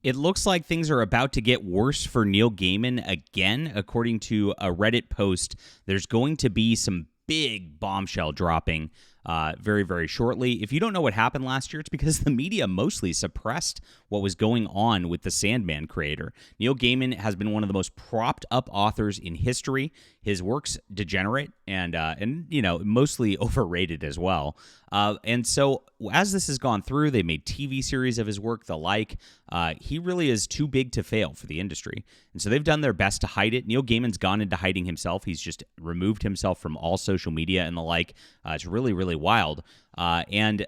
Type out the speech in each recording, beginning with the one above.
It looks like things are about to get worse for Neil Gaiman again. According to a Reddit post, there's going to be some big bombshell dropping very, very shortly. If you don't know what happened last year, it's because the media mostly suppressed what was going on with the Sandman creator. Neil Gaiman has been one of the most propped up authors in history. His work's degenerate and mostly overrated as well. And so as this has gone through, they made TV series of his work, the like. He really is too big to fail for the industry. And so they've done their best to hide it. Neil Gaiman's gone into hiding himself. He's just removed himself from all social media and the like. It's really, really wild. And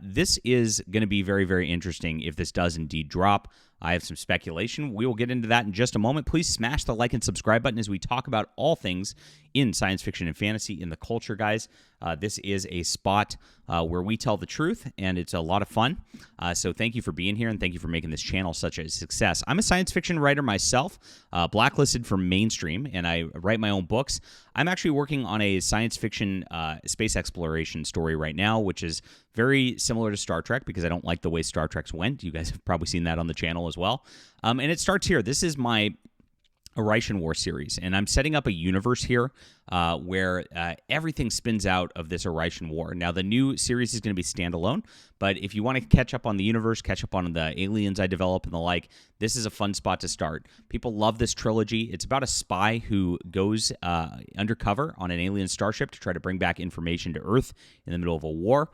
this is going to be very, very interesting if this does indeed drop. I have some speculation. We will get into that in just a moment. Please smash the like and subscribe button as we talk about all things in science fiction and fantasy in the culture, guys. This is a spot where we tell the truth, and it's a lot of fun. So thank you for being here, and thank you for making this channel such a success. I'm a science fiction writer myself, blacklisted from mainstream, and I write my own books. I'm actually working on a science fiction space exploration story right now, which is very similar to Star Trek because I don't like the way Star Trek's went. You guys have probably seen that on the channel as well. And it starts here. This is my Arroz War series, and I'm setting up a universe here where everything spins out of this Arroz War. Now, the new series is going to be standalone, but if you want to catch up on the universe, catch up on the aliens I develop and the like, this is a fun spot to start. People love this trilogy. It's about a spy who goes undercover on an alien starship to try to bring back information to Earth in the middle of a war.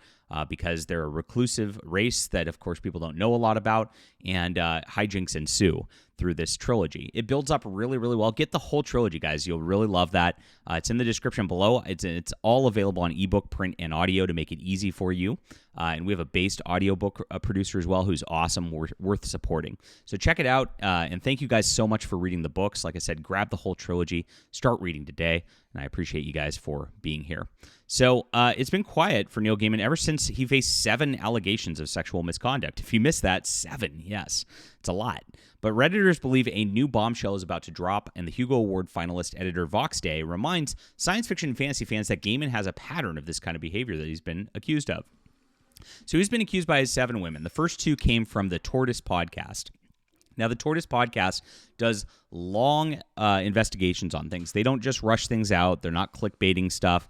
Because they're a reclusive race that, of course, people don't know a lot about, and hijinks ensue through this trilogy. It builds up really, really well. Get the whole trilogy, guys. You'll really love that. It's in the description below. It's all available on ebook, print, and audio to make it easy for you. And we have a based audiobook producer as well who's awesome, worth supporting. So check it out, and thank you guys so much for reading the books. Like I said, grab the whole trilogy. Start reading today, and I appreciate you guys for being here. So it's been quiet for Neil Gaiman ever since he faced 7 allegations of sexual misconduct. If you missed that, 7, yes. It's a lot. But Redditors believe a new bombshell is about to drop, and the Hugo Award finalist editor Vox Day reminds science fiction and fantasy fans that Gaiman has a pattern of this kind of behavior that he's been accused of. So he's been accused by his 7 women. The first 2 came from the Tortoise podcast. Now, the Tortoise podcast does long investigations on things. They don't just rush things out. They're not clickbaiting stuff.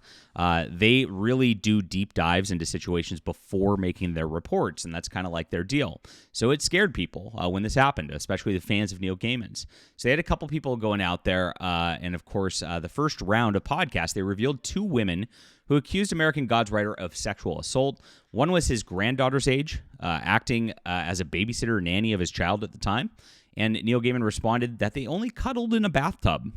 They really do deep dives into situations before making their reports, and that's kind of like their deal. So it scared people when this happened, especially the fans of Neil Gaiman's. So they had a couple people going out there, and of course, the first round of podcasts, they revealed 2 women who accused American Gods writer of sexual assault. One was his granddaughter's age, acting as a babysitter or nanny of his child at the time. And Neil Gaiman responded that they only cuddled in a bathtub,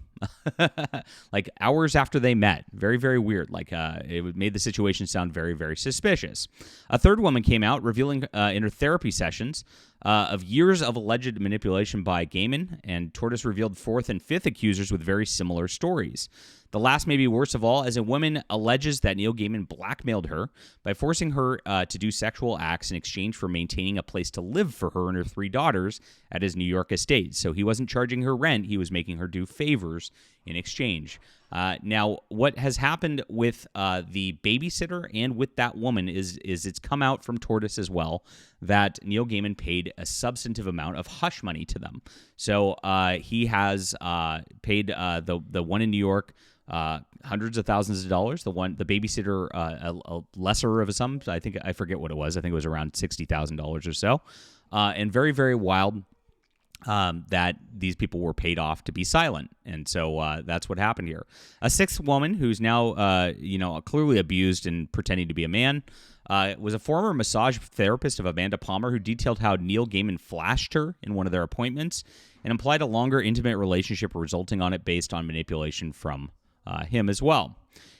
like hours after they met. Very, very weird. Like it made the situation sound very, very suspicious. A third woman came out revealing in her therapy sessions of years of alleged manipulation by Gaiman, and Tortoise revealed 4th and 5th accusers with very similar stories. The last may be worst of all, as a woman alleges that Neil Gaiman blackmailed her by forcing her to do sexual acts in exchange for maintaining a place to live for her and her 3 daughters at his New York estate. So he wasn't charging her rent, he was making her do favors in exchange. Now, what has happened with the babysitter and with that woman is it's come out from Tortoise as well that Neil Gaiman paid a substantive amount of hush money to them. So he has paid the one in New York hundreds of thousands of dollars. The babysitter, a lesser of a sum. I forget what it was. I think it was around $60,000 or so. And very, very wild that these people were paid off to be silent. And so that's what happened here. A 6th woman who's now, clearly abused and pretending to be a man, was a former massage therapist of Amanda Palmer who detailed how Neil Gaiman flashed her in one of their appointments and implied a longer intimate relationship resulting on it based on manipulation from him as well.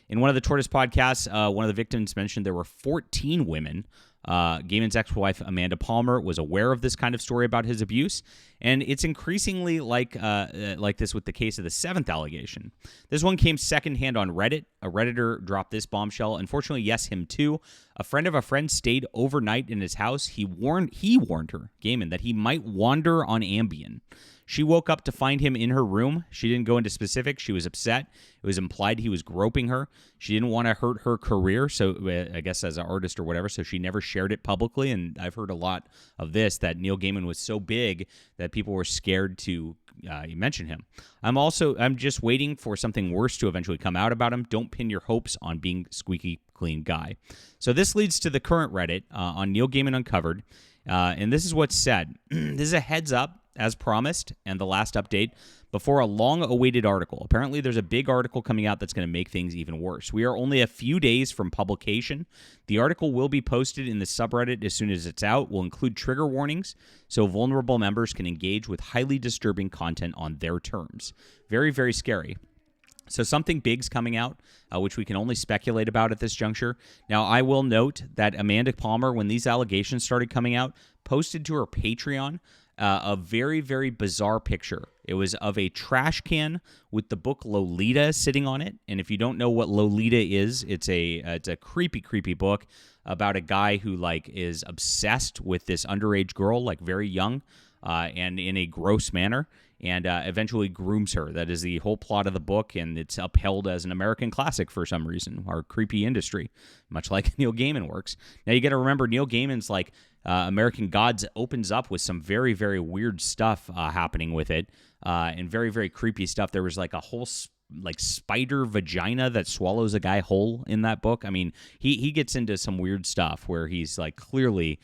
In one of the Tortoise podcasts, one of the victims mentioned there were 14 women. Gaiman's ex-wife, Amanda Palmer, was aware of this kind of story about his abuse, and it's increasingly like this with the case of the 7th allegation. This one came secondhand on Reddit. A Redditor dropped this bombshell. Unfortunately, yes, him too. A friend of a friend stayed overnight in his house. He warned her, Gaiman, that he might wander on Ambien. She woke up to find him in her room. She didn't go into specifics. She was upset. It was implied he was groping her. She didn't want to hurt her career, so I guess as an artist or whatever, so she never shared it publicly. And I've heard a lot of this, that Neil Gaiman was so big that people were scared to mention him. I'm just waiting for something worse to eventually come out about him. Don't pin your hopes on being squeaky clean guy. So this leads to the current Reddit on Neil Gaiman Uncovered. And this is what's said. This is a heads up, as promised, and the last update, before a long-awaited article. Apparently, there's a big article coming out that's going to make things even worse. We are only a few days from publication. The article will be posted in the subreddit as soon as it's out. Will include trigger warnings, so vulnerable members can engage with highly disturbing content on their terms. Very, very scary. So something big's coming out, which we can only speculate about at this juncture. Now, I will note that Amanda Palmer, when these allegations started coming out, posted to her Patreon a very, very bizarre picture. It was of a trash can with the book Lolita sitting on it. And if you don't know what Lolita is, it's a creepy, creepy book about a guy who is obsessed with this underage girl, very young, and in a gross manner, and eventually grooms her. That is the whole plot of the book, and it's upheld as an American classic for some reason, our creepy industry, much like Neil Gaiman works. Now, you got to remember, Neil Gaiman's American Gods opens up with some very, very weird stuff happening with it, and very, very creepy stuff. There was a whole spider vagina that swallows a guy whole in that book. I mean, he gets into some weird stuff where he's clearly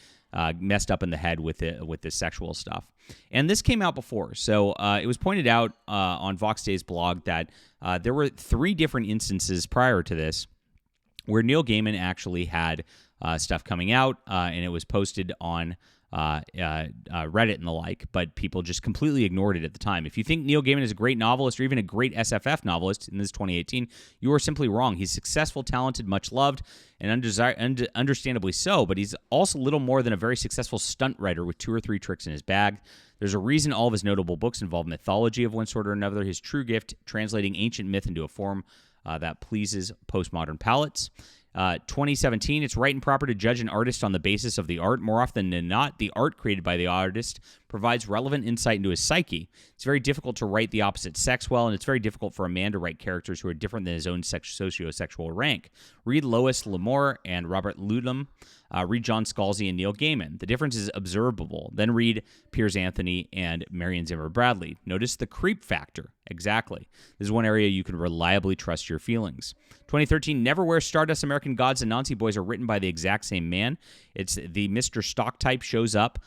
messed up in the head with this sexual stuff. And this came out before. So it was pointed out on Vox Day's blog that there were 3 different instances prior to this where Neil Gaiman actually had stuff coming out, and it was posted on Reddit and the like, but people just completely ignored it at the time. If you think Neil Gaiman is a great novelist or even a great SFF novelist in this 2018, you are simply wrong. He's successful, talented, much loved, and understandably so, but he's also little more than a very successful stunt writer with 2 or 3 tricks in his bag. There's a reason all of his notable books involve mythology of one sort or another, his true gift translating ancient myth into a form that pleases postmodern palates. 2017, it's right and proper to judge an artist on the basis of the art. More often than not, the art created by the artist provides relevant insight into his psyche. It's very difficult to write the opposite sex well, and it's very difficult for a man to write characters who are different than his own socio-sexual rank. Read Lois Lamore and Robert Ludlum. Read John Scalzi and Neil Gaiman. The difference is observable. Then read Piers Anthony and Marion Zimmer Bradley. Notice the creep factor. Exactly. This is one area you can reliably trust your feelings. 2013, Neverwhere, Stardust, American Gods, and Nancy Boys are written by the exact same man. It's the Mr. Stock type shows up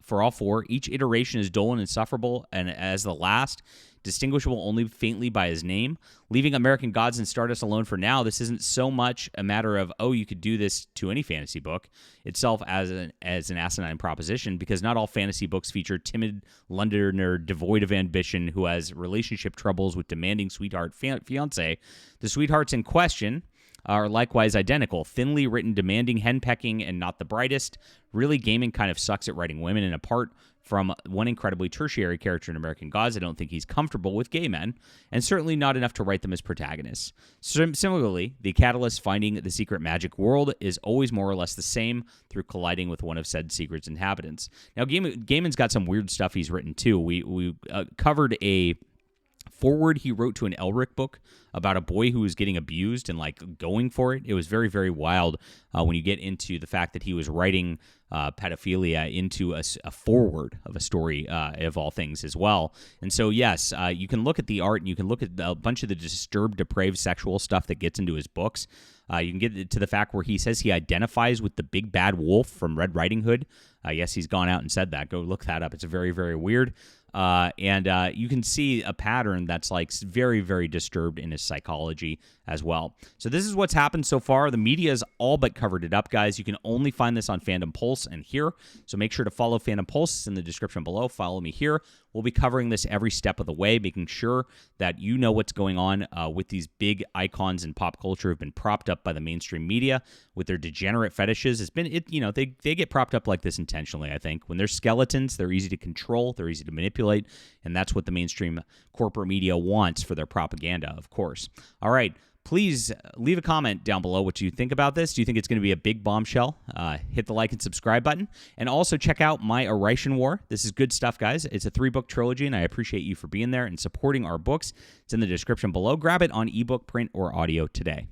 for all 4. Each iteration is dull and insufferable, and as the last, distinguishable only faintly by his name. Leaving American Gods and Stardust alone for now, this isn't so much a matter of, you could do this to any fantasy book itself as an asinine proposition, because not all fantasy books feature timid Londoner devoid of ambition who has relationship troubles with demanding sweetheart fiancé. The sweethearts in question are likewise identical. Thinly written, demanding, henpecking, and not the brightest. Really, Gaiman kind of sucks at writing women, and apart from one incredibly tertiary character in American Gods, I don't think he's comfortable with gay men, and certainly not enough to write them as protagonists. Similarly, the catalyst finding the secret magic world is always more or less the same through colliding with one of said secret's inhabitants. Now, Gaiman's got some weird stuff he's written, too. We covered a forward he wrote to an Elric book about a boy who was getting abused and going for it. It was very, very wild when you get into the fact that he was writing pedophilia into a forward of a story of all things as well. And so, yes, you can look at the art and you can look at a bunch of the disturbed, depraved sexual stuff that gets into his books. You can get to the fact where he says he identifies with the big bad wolf from Red Riding Hood. Yes, he's gone out and said that. Go look that up. It's very, very weird. And you can see a pattern that's very, very disturbed in his psychology as well. So this is what's happened so far. The media has all but covered it up, guys. You can only find this on Fandom Pulse and here. So make sure to follow Fandom Pulse. It's in the description below. Follow me here. We'll be covering this every step of the way, making sure that you know what's going on with these big icons in pop culture who've been propped up by the mainstream media with their degenerate fetishes. They get propped up like this intentionally, I think. When they're skeletons, they're easy to control, they're easy to manipulate, and that's what the mainstream corporate media wants for their propaganda, of course. All right. Please leave a comment down below what you think about this. Do you think it's going to be a big bombshell? Hit the like and subscribe button. And also check out my Oration War. This is good stuff, guys. It's a 3-book trilogy, and I appreciate you for being there and supporting our books. It's in the description below. Grab it on ebook, print, or audio today.